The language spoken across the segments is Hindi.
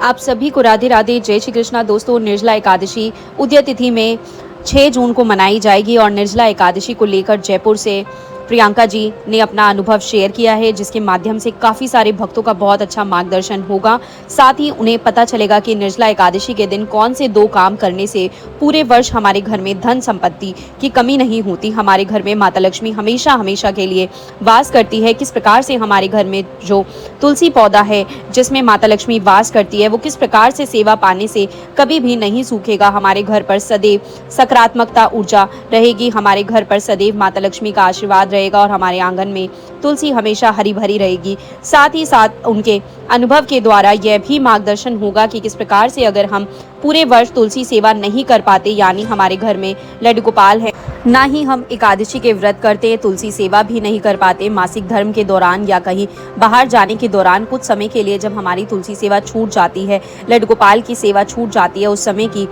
आप सभी को राधे राधे, जय श्री कृष्णा। दोस्तों, निर्जला एकादशी उदय तिथि में 6 जून को मनाई जाएगी और निर्जला एकादशी को लेकर जयपुर से प्रियंका जी ने अपना अनुभव शेयर किया है, जिसके माध्यम से काफ़ी सारे भक्तों का बहुत अच्छा मार्गदर्शन होगा। साथ ही उन्हें पता चलेगा कि निर्जला एकादशी के दिन कौन से 2 काम करने से पूरे वर्ष हमारे घर में धन संपत्ति की कमी नहीं होती, हमारे घर में माता लक्ष्मी हमेशा हमेशा के लिए वास करती है। किस प्रकार से हमारे घर में जो तुलसी पौधा है जिसमें माता लक्ष्मी वास करती है, वो किस प्रकार से सेवा पाने से कभी भी नहीं सूखेगा। हमारे घर पर सदैव सकारात्मकता ऊर्जा रहेगी, हमारे घर पर सदैव माता लक्ष्मी का आशीर्वाद रहेगा और हमारे आंगन में तुलसी हमेशा हरी भरी रहेगी। साथ ही साथ उनके अनुभव के द्वारा यह भी मार्गदर्शन होगा कि किस प्रकार से अगर हम पूरे वर्ष तुलसी सेवा नहीं कर पाते, यानी हमारे घर में लड्डू गोपाल है, ना ही हम एकादशी के व्रत करते, तुलसी सेवा भी नहीं कर पाते, मासिक धर्म के दौरान या कहीं बाहर जाने के दौरान कुछ समय के लिए जब हमारी तुलसी सेवा छूट जाती है, लड्डू गोपाल की सेवा छूट जाती है, उस समय की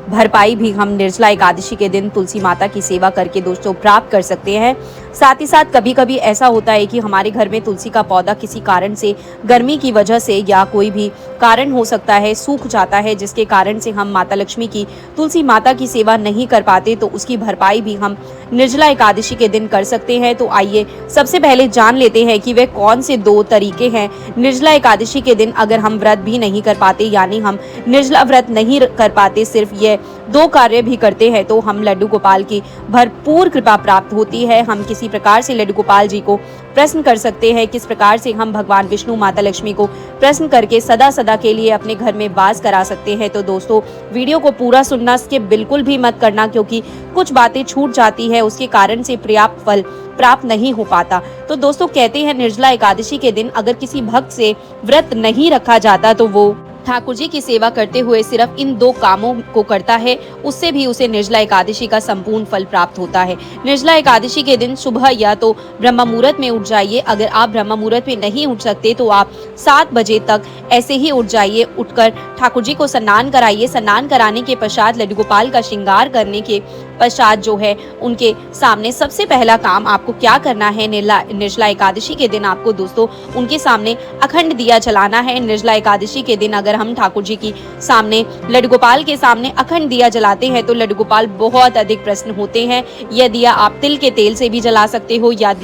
भरपाई भी हम निर्जला एकादशी के दिन तुलसी माता की सेवा करके दोस्तों प्राप्त कर सकते हैं। साथ ही साथ कभी कभी ऐसा होता है कि हमारे घर में तुलसी का पौधा किसी कारण से, गर्मी की वजह से या कोई भी कारण हो सकता है, सूख जाता है, जिसके कारण से हम माता लक्ष्मी की, तुलसी माता की सेवा नहीं कर पाते, तो उसकी भरपाई भी हम निर्जला एकादशी के दिन कर सकते हैं। तो आइए सबसे पहले जान लेते हैं कि वे कौन से 2 तरीके हैं। निर्जला एकादशी के दिन अगर हम व्रत भी नहीं कर पाते, यानी हम निर्जला व्रत नहीं कर पाते, सिर्फ ये 2 कार्य भी करते हैं, तो हम लड्डू गोपाल की भरपूर कृपा प्राप्त होती है। हम किसी प्रकार से लड्डू गोपाल जी को प्रसन्न कर सकते हैं, किस प्रकार से हम भगवान विष्णु माता लक्ष्मी को प्रसन्न करके सदा सदा के लिए अपने घर में वास करा सकते हैं। तो दोस्तों, वीडियो को पूरा सुनना स्किप बिल्कुल भी मत करना, क्योंकि कुछ बातें छूट जाती है, उसके कारण से पर्याप्त फल प्राप्त नहीं हो पाता। तो दोस्तों, कहते हैं निर्जला एकादशी के दिन अगर किसी भक्त से व्रत नहीं रखा जाता तो वो ठाकुर जी की सेवा करते हुए सिर्फ इन 2 कामों को करता है, उससे भी उसे निर्जला एकादशी का संपूर्ण फल प्राप्त होता है। निर्जला एकादशी के दिन सुबह या तो ब्रह्म मुहूर्त में उठ जाइए, अगर आप ब्रह्म मुहूर्त में नहीं उठ सकते तो आप 7 बजे तक ऐसे ही उठ जाइए। उठकर ठाकुर जी को स्नान कराइए। स्नान कराने के पश्चात लड्डू गोपाल का श्रृंगार करने के पश्चात जो है उनके सामने सबसे पहला काम आपको क्या करना है, निर्जला एकादशी के दिन आपको दोस्तों उनके सामने अखंड दिया जलाना है। निर्जला एकादशी के दिन अगर हम ठाकुर जी की सामने, लड्डू गोपाल के सामने अखंड दिया जलाते हैं तो लड्डू गोपाल बहुत अधिक प्रसन्न होते हैं। यह दिया आप तिल के तेल से भी जला सकते हो या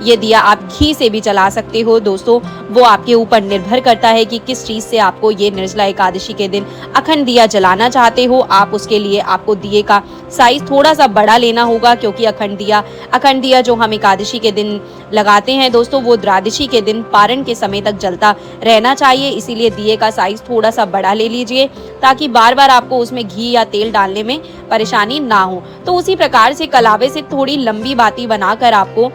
ये दिया आप घी से भी जला सकते हो। दोस्तों, वो आपके ऊपर निर्भर करता है कि किस चीज से आपको ये निर्जला एकादशी के दिन अखंड दिया जलाना चाहते हो। आप उसके लिए आपको दिए का साइज थोड़ा सा बड़ा लेना होगा, क्योंकि अखंड दिया जो हम एकादशी के दिन लगाते हैं दोस्तों, वो द्वादशी के दिन पारण के समय तक जलता रहना चाहिए। इसीलिए दिए का साइज थोड़ा सा बड़ा ले लीजिए, ताकि बार बार आपको उसमें घी या तेल डालने में परेशानी ना हो। तो उसी प्रकार से कलावे से थोड़ी लंबी बाती बनाकर आपको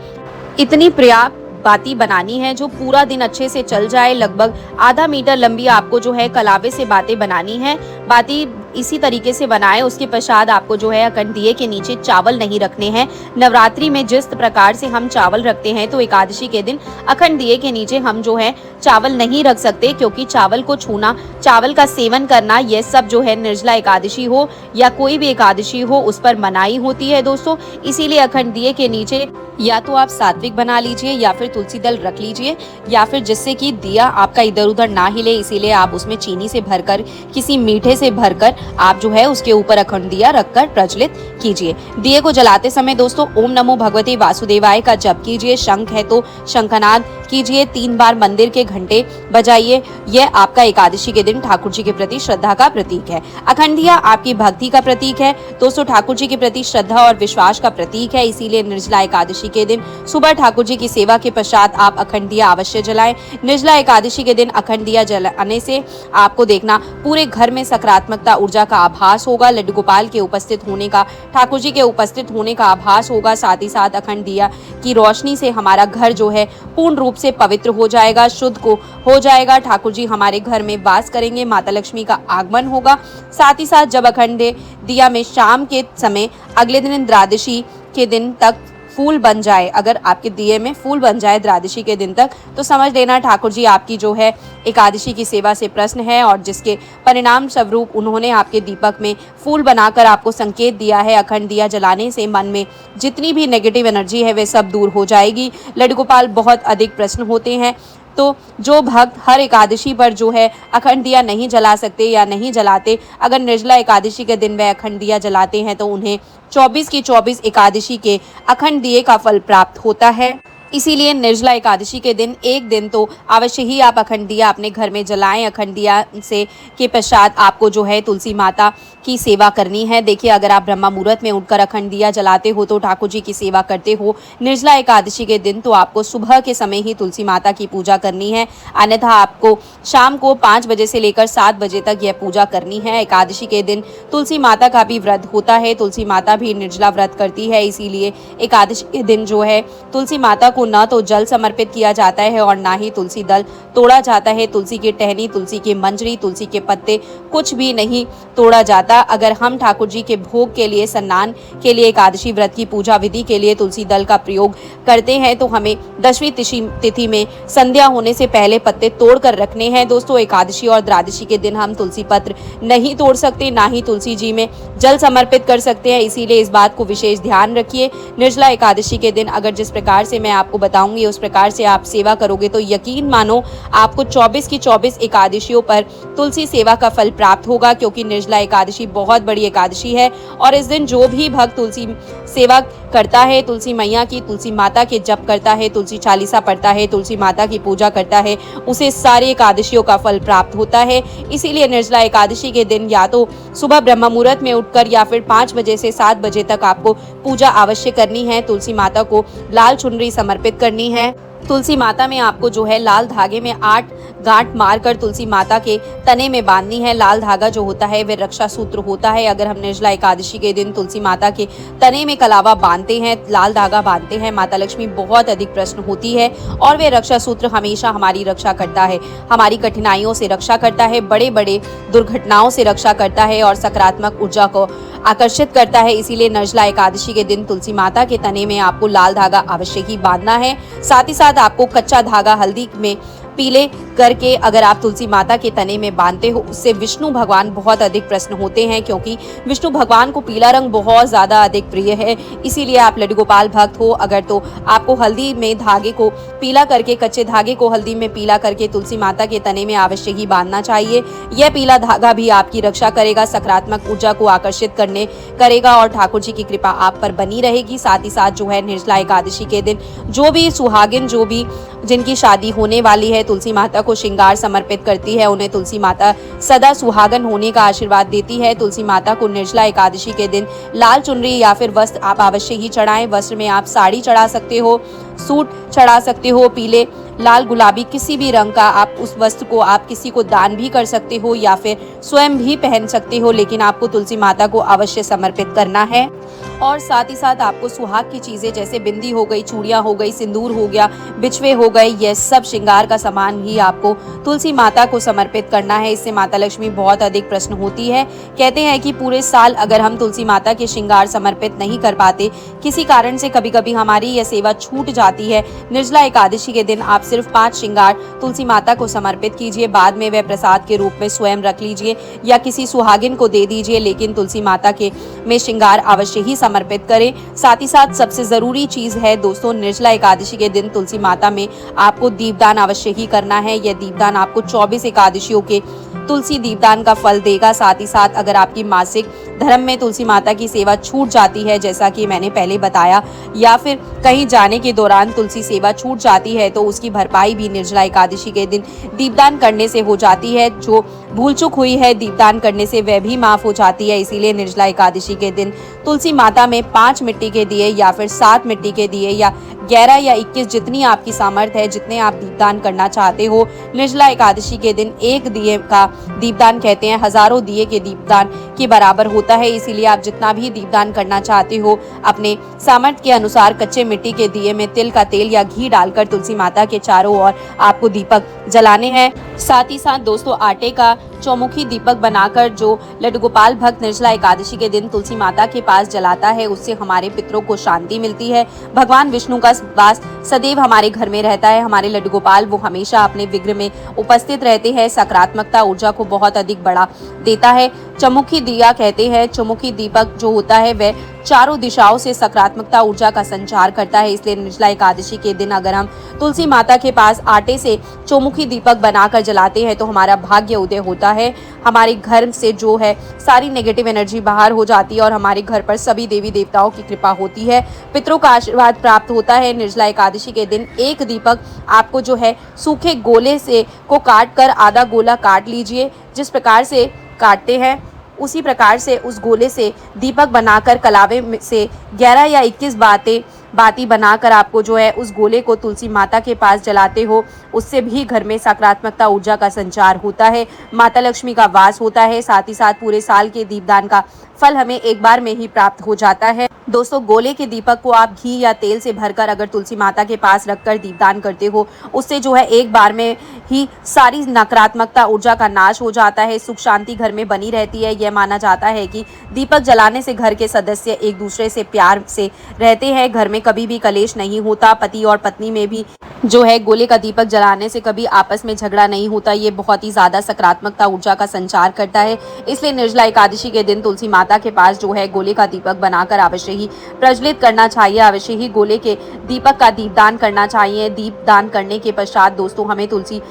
इतनी पर्याप्त बाती बनानी है जो पूरा दिन अच्छे से चल जाए। लगभग आधा मीटर लंबी आपको जो है कलावे से बातें बनानी है। बाती इसी तरीके से बनाए। उसके पश्चात आपको जो है अखंड दिए के नीचे चावल नहीं रखने हैं। नवरात्रि में जिस प्रकार से हम चावल रखते हैं, तो एकादशी के दिन अखंड दिए के नीचे हम जो है चावल नहीं रख सकते, क्योंकि चावल को छूना, चावल का सेवन करना, यह सब जो है निर्जला एकादशी हो या कोई भी एकादशी हो उस पर मनाही होती है दोस्तों। इसीलिए अखंड दिए के नीचे या तो आप सात्विक बना लीजिए या फिर तुलसी दल रख लीजिए, या फिर जिससे कि दिया आपका इधर उधर ना हिले, इसीलिए आप उसमें चीनी से भरकर, किसी मीठे से भरकर आप जो है उसके ऊपर अखंड दिया रखकर प्रज्वलित कीजिए। दिए को जलाते समय दोस्तों ओम नमो भगवते वासुदेवाय का जप कीजिए। शंख है तो शंखनाद कीजिए, 3 बार मंदिर के घंटे बजाइए। यह आपका एकादशी के दिन ठाकुर जी के प्रति श्रद्धा का प्रतीक है। अखंड दिया आपकी भक्ति का प्रतीक है दोस्तों, ठाकुर जी के प्रति श्रद्धा और विश्वास का प्रतीक है। इसीलिए निर्जला एकादशी के दिन सुबह ठाकुर जी की सेवा के पश्चात आप अखंड दिया अवश्य जलाएं। निर्जला एकादशी के दिन अखंड दिया जलाने से आपको देखना पूरे घर में सकारात्मकता ऊर्जा का आभास होगा, लड्डू गोपाल के उपस्थित होने का, ठाकुर जी के उपस्थित होने का आभास होगा। साथ ही साथ अखंड दिया की रोशनी से हमारा घर जो है पूर्ण रूप से पवित्र हो जाएगा, शुद्ध को हो जाएगा। ठाकुर जी हमारे घर में वास करेंगे, माता लक्ष्मी का आगमन होगा। साथ ही साथ जब अखंड दिया में शाम के समय अगले दिन द्वादशी के दिन तक फूल बन जाए, अगर आपके दिए में फूल बन जाए द्वादशी के दिन तक, तो समझ लेना ठाकुर जी आपकी जो है एकादशी की सेवा से प्रसन्न है, और जिसके परिणाम स्वरूप उन्होंने आपके दीपक में फूल बनाकर आपको संकेत दिया है। अखंड दिया जलाने से मन में जितनी भी नेगेटिव एनर्जी है वे सब दूर हो जाएगी। लड्डू गोपाल बहुत अधिक प्रसन्न होते हैं। तो जो भक्त हर एकादशी पर जो है अखंड दिया नहीं जला सकते या नहीं जलाते, अगर निर्जला एकादशी के दिन वह अखंड दिया जलाते हैं तो उन्हें 24 की 24 एकादशी के अखंड दिए का फल प्राप्त होता है। इसीलिए निर्जला एकादशी के दिन एक दिन तो अवश्य ही आप अखंड दिया अपने घर में जलाएं। अखंड दिया से के पश्चात आपको जो है तुलसी माता की सेवा करनी है। देखिए, अगर आप ब्रह्मा मुहूर्त में उठकर अखंड दिया जलाते हो तो ठाकुर जी की सेवा करते हो निर्जला एकादशी के दिन, तो आपको सुबह के समय ही तुलसी माता की पूजा करनी है। अन्यथा आपको शाम को 5 बजे से लेकर 7 बजे तक यह पूजा करनी है। एकादशी के दिन तुलसी माता का भी व्रत होता है, तुलसी माता भी निर्जला व्रत करती है। इसीलिए एकादशी के दिन जो है तुलसी माता को न तो जल समर्पित किया जाता है और ना ही तुलसी दल तोड़ा जाता है। तुलसी की टहनी, तुलसी की मंजरी, तुलसी के पत्ते कुछ भी नहीं तोड़ा जाता। अगर हम ठाकुर जी के भोग के लिए, स्नान के लिए, एकादशी व्रत की पूजा विधि के लिए तुलसी दल का प्रयोग करते हैं तो हमें 10वीं तिथि में संध्या होने से पहले पत्ते तोड़ कर रखने हैं। दोस्तों, एकादशी और द्वादशी के दिन हम तुलसी पत्र नहीं तोड़ सकते, ना ही तुलसी जी में जल समर्पित कर सकते हैं। इसीलिए इस बात को विशेष ध्यान रखिए। निर्जला एकादशी के दिन अगर जिस प्रकार से मैं आपको बताऊंगी उस प्रकार से आप सेवा करोगे तो यकीन मानो आपको 24 की 24 एकादशियों पर तुलसी सेवा का फल प्राप्त होगा, क्योंकि निर्जला एकादशी बहुत बड़ी एकादशी है और इस दिन जो भी भक्त तुलसी सेवा करता है, तुलसी मैया की, तुलसी माता के जप करता है, तुलसी चालीसा पढ़ता है, तुलसी माता की पूजा करता है, उसे सारी एकादशियों का फल प्राप्त होता है। इसीलिए निर्जला एकादशी के दिन या तो सुबह ब्रह्म मुहूर्त में उठकर या फिर 5 बजे से 7 बजे तक आपको पूजा अवश्य करनी है। तुलसी माता को लाल चुनरी समर्पित करनी है। तुलसी माता में आपको जो है लाल धागे में 8 गांठ मारकर तुलसी माता के तने में बांधनी है। लाल धागा जो होता है वह रक्षा सूत्र होता है। अगर हम निर्जला एकादशी के दिन तुलसी माता के तने में कलावा बांधते हैं, लाल धागा बांधते हैं, माता लक्ष्मी बहुत अधिक प्रसन्न होती है और वह रक्षा सूत्र हमेशा हमारी रक्षा करता है, हमारी कठिनाइयों से रक्षा करता है, बड़े बड़े दुर्घटनाओं से रक्षा करता है और सकारात्मक ऊर्जा को आकर्षित करता है। इसीलिए निर्जला एकादशी के दिन तुलसी माता के तने में आपको लाल धागा अवश्य ही बांधना है। साथ ही साथ आपको कच्चा धागा हल्दी में पीले करके अगर आप तुलसी माता के तने में बांधते हो, उससे विष्णु भगवान बहुत अधिक प्रसन्न होते हैं, क्योंकि विष्णु भगवान को पीला रंग बहुत ज़्यादा अधिक प्रिय है। इसीलिए आप लड्डू गोपाल भक्त हो अगर तो आपको हल्दी में धागे को पीला करके, कच्चे धागे को हल्दी में पीला करके तुलसी माता के तने में अवश्य ही बांधना चाहिए। यह पीला धागा भी आपकी रक्षा करेगा, सकारात्मक ऊर्जा को आकर्षित करेगा और ठाकुर जी की कृपा आप पर बनी रहेगी। साथ ही साथ जो है निर्जला एकादशी के दिन जो भी सुहागिन, जो भी जिनकी शादी होने वाली है, तुलसी माता को श्रृंगार समर्पित करती है, उन्हें तुलसी माता सदा सुहागन होने का आशीर्वाद देती है। तुलसी माता को निर्जला एकादशी के दिन लाल चुनरी या फिर वस्त्र आप अवश्य ही चढ़ाएं। वस्त्र में आप साड़ी चढ़ा सकते हो, सूट चढ़ा सकते हो, पीले, लाल, गुलाबी किसी भी रंग का आप उस वस्त्र को आप किसी को दान भी कर सकते हो या फिर स्वयं भी पहन सकते हो, लेकिन आपको तुलसी माता को अवश्य समर्पित करना है। और साथ ही साथ आपको सुहाग की चीज़ें जैसे बिंदी हो गई, चूड़ियाँ हो गई, सिंदूर हो गया, बिछवे हो गए, यह सब श्रृंगार का सामान ही आपको तुलसी माता को समर्पित करना है। इससे माता लक्ष्मी बहुत अधिक प्रसन्न होती है। कहते हैं कि पूरे साल अगर हम तुलसी माता के श्रृंगार समर्पित नहीं कर पाते, किसी कारण से कभी कभी हमारी यह सेवा छूट जाती है, निर्जला एकादशी के दिन आप सिर्फ 5 श्रृंगार तुलसी माता को समर्पित कीजिए। बाद में वह प्रसाद के रूप में स्वयं रख लीजिए या किसी सुहागिन को दे दीजिए, लेकिन तुलसी माता के में श्रृंगार अवश्य ही समर्पित करें। साथ ही साथ सबसे ज़रूरी चीज़ है दोस्तों, निर्जला एकादशी के दिन तुलसी माता में आपको दीपदान अवश्य ही करना है। यह दीपदान आपको 24 एकादशियों के तुलसी दीपदान का फल देगा। साथ ही साथ अगर आपकी मासिक धर्म में तुलसी माता की सेवा छूट जाती है, जैसा कि मैंने पहले बताया, या फिर कहीं जाने के दौरान तुलसी सेवा छूट जाती है, तो उसकी भरपाई भी निर्जला एकादशी के दिन दीपदान करने से हो जाती है। जो भूल चूक हुई है दीपदान करने से वह भी माफ़ हो जाती है। इसीलिए निर्जला एकादशी के दिन तुलसी माता में 5 मिट्टी के दिए या फिर 7 मिट्टी के दिए या 11 या 21 जितनी आपकी सामर्थ्य है, जितने आप दीपदान करना चाहते हो, निर्जला एकादशी के दिन एक दिए का दीपदान कहते हैं हजारों दिए के दीपदान के बराबर होता है। इसीलिए आप जितना भी दीपदान करना चाहते हो अपने सामर्थ्य के अनुसार कच्चे मिट्टी के दिए में तिल का तेल या घी डालकर तुलसी माता के चारों ओर आपको दीपक जलाने हैं। साथ ही साथ दोस्तों, आटे का चौमुखी दीपक बनाकर जो लड्डू गोपाल भक्त निर्जला एकादशी के दिन तुलसी माता के पास जलाता है, उससे हमारे पितरों को शांति मिलती है। भगवान विष्णु का वास सदैव हमारे घर में रहता है। हमारे लड्डू गोपाल वो हमेशा अपने विग्रह में उपस्थित रहते हैं, सकारात्मकता ऊर्जा को बहुत अधिक बढ़ा देता है। चमुखी दिया कहते हैं। चमुखी दीपक जो होता है वह चारों दिशाओं से सकारात्मकता ऊर्जा का संचार करता है। इसलिए निर्जला एकादशी के दिन अगर हम तुलसी माता के पास आटे से चौमुखी दीपक बनाकर जलाते हैं तो हमारा भाग्य उदय होता है। हमारे घर से जो है सारी नेगेटिव एनर्जी बाहर हो जाती है और हमारे घर पर सभी देवी देवताओं की कृपा होती है, पितरों का आशीर्वाद प्राप्त होता है। निर्जला एकादशी के दिन एक दीपक आपको जो है सूखे गोले से को काट कर आधा गोला काट लीजिए। जिस प्रकार से काटते हैं उसी प्रकार से उस गोले से दीपक बनाकर कलावे से 11 या 21 बाती बनाकर आपको जो है उस गोले को तुलसी माता के पास जलाते हो। उससे भी घर में सकारात्मकता ऊर्जा का संचार होता है, माता लक्ष्मी का वास होता है। साथ ही साथ पूरे साल के दीपदान का फल हमें एक बार में ही प्राप्त हो जाता है। दोस्तों, गोले के दीपक को आप घी या तेल से भरकर अगर तुलसी माता के पास रखकर दीपदान करते हो, उससे जो है एक बार में ही सारी नकारात्मकता ऊर्जा का नाश हो जाता है, सुख शांति घर में बनी रहती है। यह माना जाता है कि दीपक जलाने से घर के सदस्य एक दूसरे से प्यार से रहते हैं, घर में कभी भी कलेश नहीं होता। पति और पत्नी में भी जो है गोले का दीपक जलाने से कभी आपस में झगड़ा नहीं होता। ये बहुत ही ज़्यादा सकारात्मकता ऊर्जा का संचार करता है। इसलिए निर्जला एकादशी के दिन तुलसी माता के पास जो है गोले का दीपक बनाकर अवश्य ही प्रज्वलित करना चाहिए। अवश्य ही गोले के दीपक का दीपदान करना चाहिए। दीपदान करने के पश्चात दोस्तों हमें तुलसी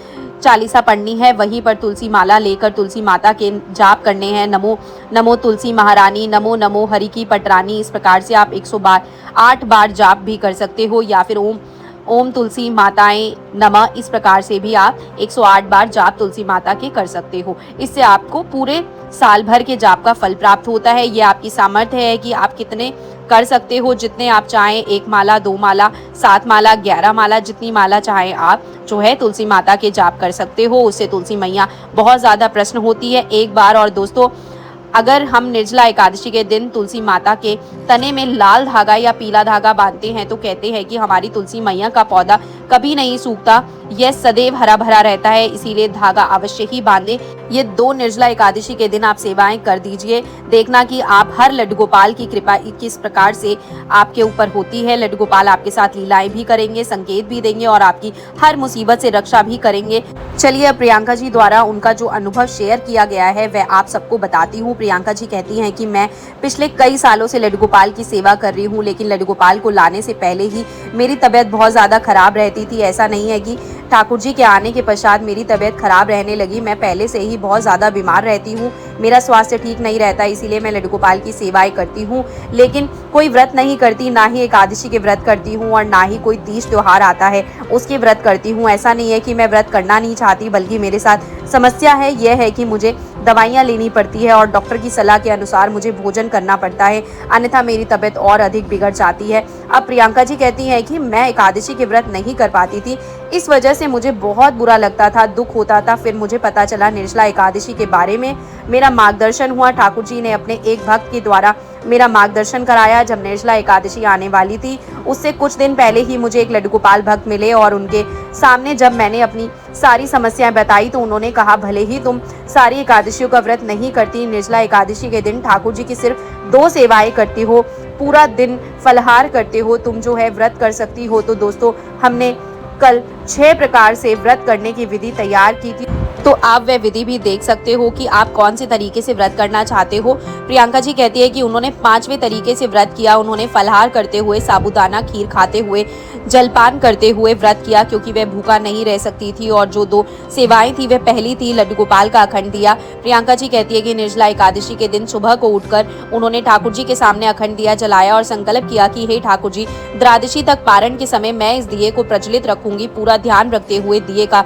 चालीसा पढ़नी है। वहीं पर तुलसी माला लेकर तुलसी माता के जाप करने हैं। नमो नमो तुलसी महारानी, नमो नमो हरि की पटरानी। इस प्रकार से आप 108 बार जाप भी कर सकते हो, या फिर ओम तुलसी माताएं नमः, इस प्रकार से भी आप 108 बार जाप तुलसी माता के कर सकते हो। इससे आपको पूरे साल भर के जाप का फल प्राप्त होता है। ये आपकी सामर्थ्य है कि आप कितने कर सकते हो, जितने आप चाहें, 1 माला, 2 माला, 7 माला, 11 माला, जितनी माला चाहें आप जो है तुलसी माता के जाप कर सकते हो। उससे तुलसी मैया बहुत ज़्यादा प्रसन्न होती है एक बार। और दोस्तों, अगर हम निर्जला एकादशी के दिन तुलसी माता के तने में लाल धागा या पीला धागा बांधते हैं तो कहते हैं कि हमारी तुलसी मैया का पौधा कभी नहीं सूखता, यह सदैव हरा भरा रहता है। इसीलिए धागा अवश्य ही बांधें। ये 2 निर्जला एकादशी के दिन आप सेवाएं कर दीजिए। देखना कि आप हर लड्डू गोपाल की कृपा किस प्रकार से आपके ऊपर होती है। लड्डू गोपाल आपके साथ लीलाएं भी करेंगे, संकेत भी देंगे और आपकी हर मुसीबत से रक्षा भी करेंगे। चलिए, अब प्रियंका जी द्वारा उनका जो अनुभव शेयर किया गया है वह आप सबको बताती हूँ। प्रियंका जी कहती हैं कि मैं पिछले कई सालों से लड्डू गोपाल की सेवा कर रही हूँ, लेकिन लड्डू गोपाल को लाने से पहले ही मेरी तबीयत बहुत ज़्यादा खराब रहती थी। ऐसा नहीं है कि ठाकुर जी के आने के पश्चात मेरी तबीयत खराब रहने लगी। मैं पहले से ही बहुत ज़्यादा बीमार रहती हूँ, मेरा स्वास्थ्य ठीक नहीं रहता, इसीलिए मैं लड्डू गोपाल की सेवाएं करती हूँ। लेकिन कोई व्रत नहीं करती, ना ही एकादशी के व्रत करती हूँ और ना ही कोई तीज त्योहार आता है उसके व्रत करती हूँ। ऐसा नहीं है कि मैं व्रत करना नहीं चाहती, बल्कि मेरे साथ समस्या है यह है कि मुझे दवाइयाँ लेनी पड़ती है और डॉक्टर की सलाह के अनुसार मुझे भोजन करना पड़ता है, अन्यथा मेरी तबीयत और अधिक बिगड़ जाती है। अब प्रियंका जी कहती हैं कि मैं एकादशी के व्रत नहीं कर पाती थी, इस वजह से मुझे बहुत बुरा लगता था, दुख होता था। फिर मुझे पता चला निर्जला एकादशी के बारे में, मेरा मार्गदर्शन हुआ। ठाकुर जी ने अपने एक भक्त के द्वारा मेरा मार्गदर्शन कराया। जब निर्जला एकादशी आने वाली थी उससे कुछ दिन पहले ही मुझे एक लड्डू गोपाल भक्त मिले और उनके सामने जब मैंने अपनी सारी समस्याएं बताई तो उन्होंने कहा, भले ही तुम सारी एकादशियों का व्रत नहीं करती, निर्जला एकादशी के दिन ठाकुर जी की सिर्फ 2 सेवाएं करती हो, पूरा दिन फलहार करते हो, तुम जो है व्रत कर सकती हो। तो दोस्तों, हमने कल 6 प्रकार से व्रत करने की विधि तैयार की थी, तो आप वह विधि भी देख सकते हो कि आप कौन से तरीके से व्रत करना चाहते हो। प्रियंका जी कहती है कि उन्होंने 5वें तरीके से व्रत किया। उन्होंने फलहार करते हुए, साबूदाना खीर खाते हुए, जलपान करते हुए व्रत किया, क्योंकि वह भूखा नहीं रह सकती थी। और जो 2 सेवाएं थी वह पहली थी लड्डू गोपाल का अखंड दिया। प्रियंका जी कहती है कि निर्जला एकादशी के दिन सुबह को उठकर उन्होंने ठाकुर जी के सामने अखंड दिया जलाया और संकल्प किया कि हे ठाकुर जी, द्वादशी तक पारण के समय मैं इस दिए को प्रज्वलित रखूंगी, पूरा ध्यान रखते हुए दिए का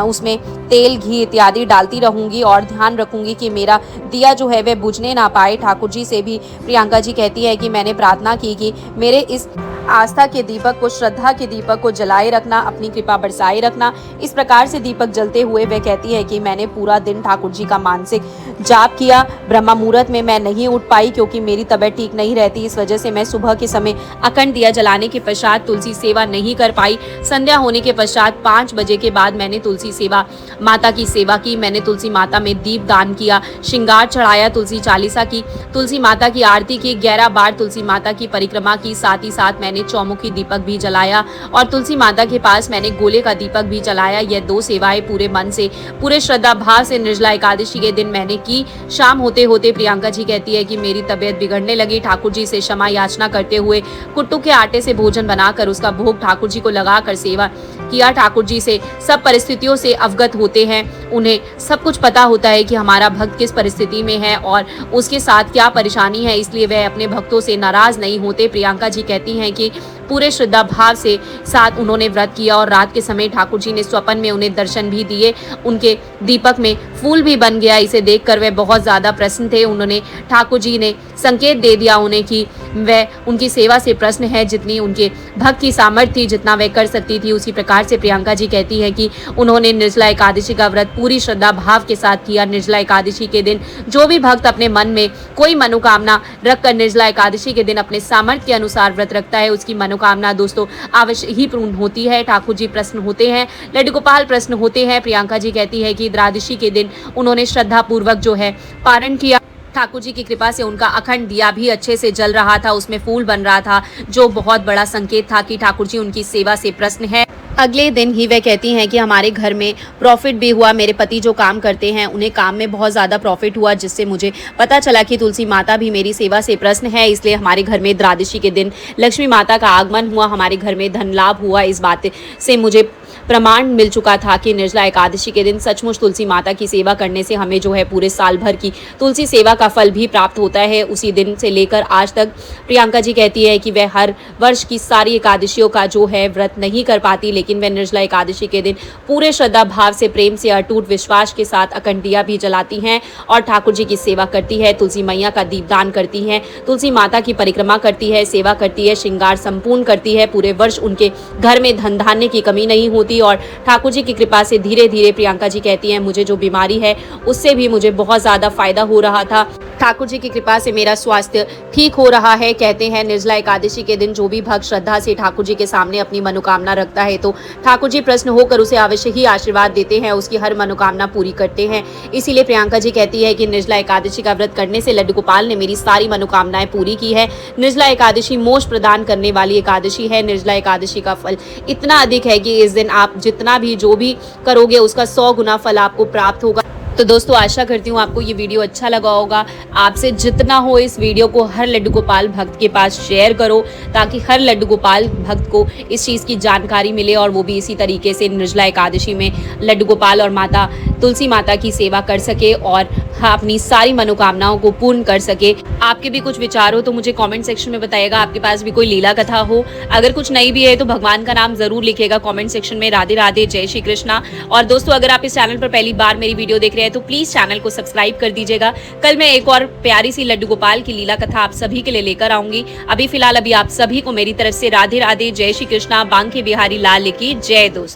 उसमें तेल, घी इत्यादि डालती रहूंगी और ध्यान रखूंगी कि मेरा दिया जो है वह बुझने ना पाए। ठाकुर जी से भी प्रियंका जी कहती है कि मैंने प्रार्थना की कि मेरे इस आस्था के दीपक को, श्रद्धा के दीपक को जलाए रखना, अपनी कृपा बरसाए रखना। इस प्रकार से दीपक जलते हुए वह कहती है कि मैंने पूरा दिन ठाकुर जी का मानसिक जाप किया। ब्रह्म मुहूर्त में मैं नहीं उठ पाई क्योंकि मेरी तबीयत ठीक नहीं रहती, इस वजह से मैं सुबह के समय अखंड दिया जलाने के पश्चात तुलसी सेवा नहीं कर पाई। संध्या होने के पश्चात 5 बजे के बाद मैंने तुलसी सेवा माता की सेवा की, मैंने तुलसी माता में दीप दान किया, श्रृंगार चढ़ाया, तुलसी चालीसा की, तुलसी माता की आरती की, 11 बार तुलसी माता की परिक्रमा की, साथ ही साथ मैंने चौमुखी दीपक भी जलाया और तुलसी माता के पास मैंने गोले का दीपक भी जलाया। यह 2 सेवाएं पूरे मन से, पूरे श्रद्धा भाव से निर्जला एकादशी के दिन मैंने की। शाम होते होते प्रियंका जी कहती है कि मेरी तबीयत बिगड़ने लगी। ठाकुर जी से क्षमा याचना करते हुए कुट्टू के आटे से भोजन बनाकर उसका भोग ठाकुर जी को लगाकर सेवा किया। ठाकुर जी से सब परिस्थितियों से अवगत होते हैं, उन्हें सब कुछ पता होता है कि हमारा भक्त किस परिस्थिति में है और उसके साथ क्या परेशानी है, इसलिए वह अपने भक्तों से नाराज नहीं होते। प्रियंका जी कहती हैं कि पूरे श्रद्धा भाव से साथ उन्होंने व्रत किया और रात के समय ठाकुर जी ने स्वप्न में उन्हें दर्शन भी दिए, उनके दीपक में फूल भी बन गया। इसे देखकर वे बहुत ज़्यादा प्रसन्न थे। उन्होंने ठाकुर जी ने संकेत दे दिया उन्हें कि वह उनकी सेवा से प्रसन्न है, जितनी उनके भक्त की सामर्थ्य थी, जितना वह कर सकती थी। उसी प्रकार से प्रियंका जी कहती है कि उन्होंने निर्जला एकादशी का व्रत पूरी श्रद्धा भाव के साथ किया। निर्जला एकादशी के दिन जो भी भक्त अपने मन में कोई मनोकामना रखकर निर्जला एकादशी के दिन अपने सामर्थ्य के अनुसार व्रत रखता है, उसकी मनोकामना दोस्तों अवश्य ही पूर्ण होती है। ठाकुर जी प्रसन्न होते हैं, लड्डू गोपाल प्रसन्न होते हैं। प्रियंका जी कहती है कि द्वादशी के दिन उन्होंने श्रद्धा पूर्वक जो है पारण किया। ठाकुर जी की कृपा से उनका अखंड दिया भी अच्छे से जल रहा था, उसमें फूल बन रहा था, जो बहुत बड़ा संकेत था कि ठाकुर जी उनकी सेवा से प्रसन्न है। अगले दिन ही वह कहती हैं कि हमारे घर में प्रॉफिट भी हुआ, मेरे पति जो काम करते हैं उन्हें काम में बहुत ज़्यादा प्रॉफिट हुआ, जिससे मुझे पता चला कि तुलसी माता भी मेरी सेवा से प्रसन्न है, इसलिए हमारे घर में द्वादशी के दिन लक्ष्मी माता का आगमन हुआ, हमारे घर में धन लाभ हुआ। इस बात से मुझे प्रमाण मिल चुका था कि निर्जला एकादशी के दिन सचमुच तुलसी माता की सेवा करने से हमें जो है पूरे साल भर की तुलसी सेवा का फल भी प्राप्त होता है। उसी दिन से लेकर आज तक प्रियंका जी कहती है कि वह हर वर्ष की सारी एकादशियों का जो है व्रत नहीं कर पाती, लेकिन वह निर्जला एकादशी के दिन पूरे श्रद्धा भाव से, प्रेम से, अटूट विश्वास के साथ अखंड दिया भी जलाती हैं और ठाकुर जी की सेवा करती है, तुलसी मैया का दीपदान करती हैं, तुलसी माता की परिक्रमा करती है, सेवा करती है, श्रृंगार संपूर्ण करती है। पूरे वर्ष उनके घर में धन धान्य की कमी नहीं होती और ठाकुर जी की कृपा से धीरे धीरे प्रियंका जी कहती हैं मुझे जो बीमारी है उससे भी मुझे बहुत ज़्यादा फायदा हो रहा था। ठाकुर जी की कृपा से मेरा स्वास्थ्य ठीक हो रहा है। कहते हैं निर्जला एकादशी के दिन जो भी भक्त श्रद्धा से ठाकुर जी के सामने अपनी मनोकामना रखता है तो ठाकुर जी प्रसन्न होकर उसे अवश्य ही आशीर्वाद देते हैं, उसकी हर मनोकामना पूरी करते हैं। इसीलिए प्रियंका जी कहती है कि निर्जला एकादशी का व्रत करने से लड्डू गोपाल ने मेरी सारी मनोकामनाएं पूरी की है। निर्जला एकादशी मोक्ष प्रदान करने वाली एकादशी है। निर्जला एकादशी का फल इतना अधिक है कि इस दिन आप जितना भी जो भी करोगे उसका 100 गुना फल आपको प्राप्त होगा। तो दोस्तों आशा करती हूँ आपको ये वीडियो अच्छा लगा होगा। आपसे जितना हो इस वीडियो को हर लड्डू गोपाल भक्त के पास शेयर करो, ताकि हर लड्डू गोपाल भक्त को इस चीज़ की जानकारी मिले और वो भी इसी तरीके से निर्जला एकादशी में लड्डू गोपाल और माता तुलसी माता की सेवा कर सके और अपनी सारी मनोकामनाओं को पूर्ण कर सके। आपके भी कुछ विचार हो तो मुझे कमेंट सेक्शन में बताइएगा। आपके पास भी कोई लीला कथा हो, अगर कुछ नई भी है तो भगवान का नाम जरूर लिखिएगा कमेंट सेक्शन में। राधे राधे, जय श्री कृष्णा। और दोस्तों अगर आप इस चैनल पर पहली बार मेरी वीडियो देख रहे हैं तो प्लीज चैनल को सब्सक्राइब कर दीजिएगा। कल मैं एक और प्यारी सी लड्डू गोपाल की लीला कथा आप सभी के लिए लेकर आऊंगी। अभी फिलहाल आप सभी को मेरी तरफ से राधे राधे, जय श्री कृष्णा। बांके बिहारी लाल की जय। दोस्तों।